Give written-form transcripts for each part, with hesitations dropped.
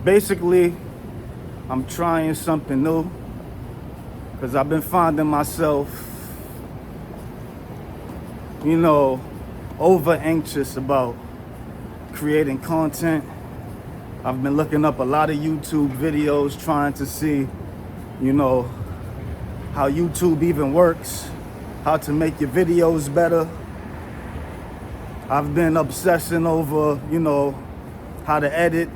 Basically, I'm trying something new because I've been finding myself, over anxious about creating content. I've been looking up a lot of YouTube videos trying to see, how YouTube even works, how to make your videos better. I've been obsessing over, how to edit,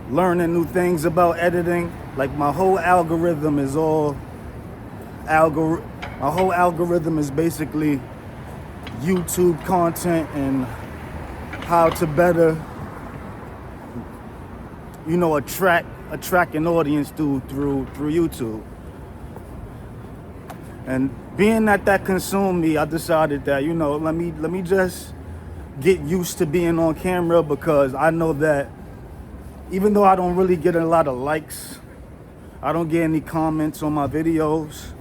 learning new things about editing. Like my whole algorithm is basically YouTube content and how to better, attract an audience through YouTube. And being that consumed me, I decided that, let me just get used to being on camera, because I know that even though I don't really get a lot of likes, I don't get any comments on my videos,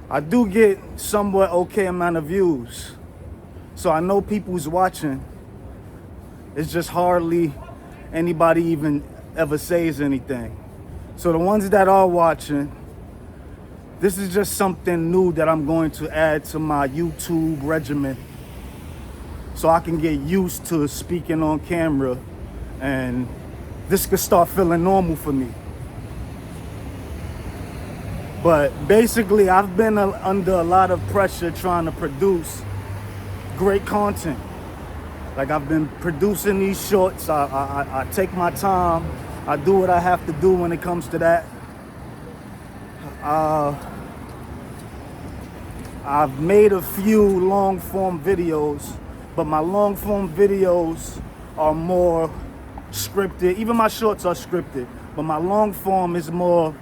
I do get somewhat okay amount of views. So I know people's watching. It's just hardly anybody even ever says anything. So the ones that are watching, this is just something new that I'm going to add to my YouTube regimen so I can get used to speaking on camera, and this could start feeling normal for me. But basically, I've been under a lot of pressure trying to produce great content. Like, I've been producing these shorts. I take my time. I do what I have to do when it comes to that. I've made a few long form videos, but my long form videos are more scripted. Even my shorts are scripted, but my long form is more,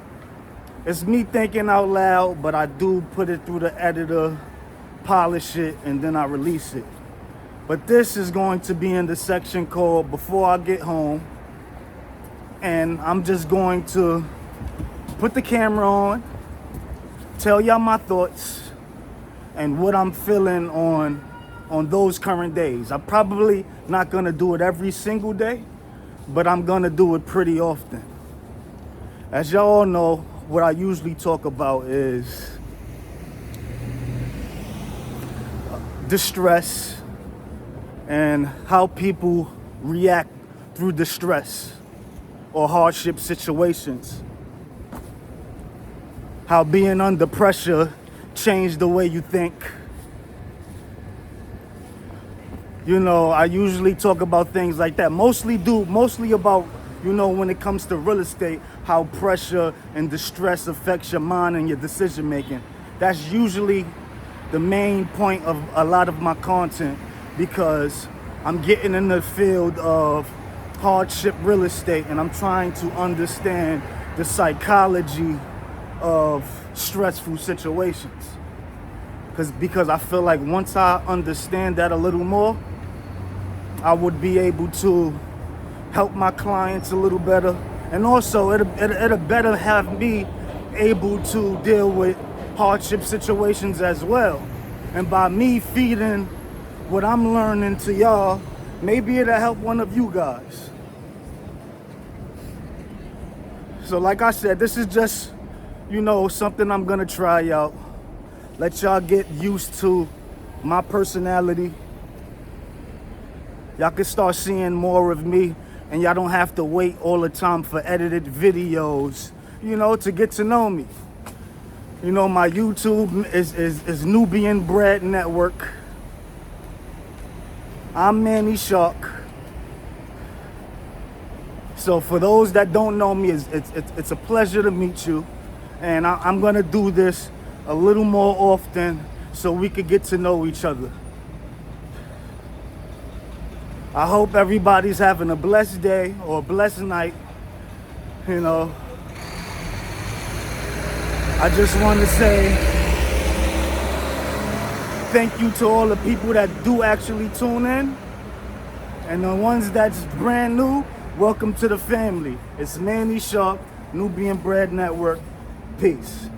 it's me thinking out loud, but I do put it through the editor, polish it, and then I release it. But this is going to be in the section called Before I Get Home. And I'm just going to put the camera on, tell y'all my thoughts and what I'm feeling on those current days. I'm probably not gonna do it every single day, but I'm gonna do it pretty often. As y'all all know, what I usually talk about is distress and how people react through distress or hardship situations. How being under pressure changed the way you think. I usually talk about things like that. Mostly about, when it comes to real estate, how pressure and distress affects your mind and your decision making. That's usually the main point of a lot of my content, because I'm getting in the field of hardship real estate and I'm trying to understand the psychology of stressful situations. Because I feel like once I understand that a little more, I would be able to help my clients a little better. And also it'll better have me able to deal with hardship situations as well. And by me feeding what I'm learning to y'all, maybe it'll help one of you guys. So like I said, this is just, something I'm gonna try out. Let y'all get used to my personality. Y'all can start seeing more of me, and y'all don't have to wait all the time for edited videos, to get to know me. My YouTube is Nubian Bread Network. I'm Manny Shark. So for those that don't know me, it's a pleasure to meet you. And I'm gonna do this a little more often so we could get to know each other. I hope everybody's having a blessed day or a blessed night. I just want to say thank you to all the people that do actually tune in. And the ones that's brand new, welcome to the family. It's Manny Sharp, Nubian Bread Network. Peace.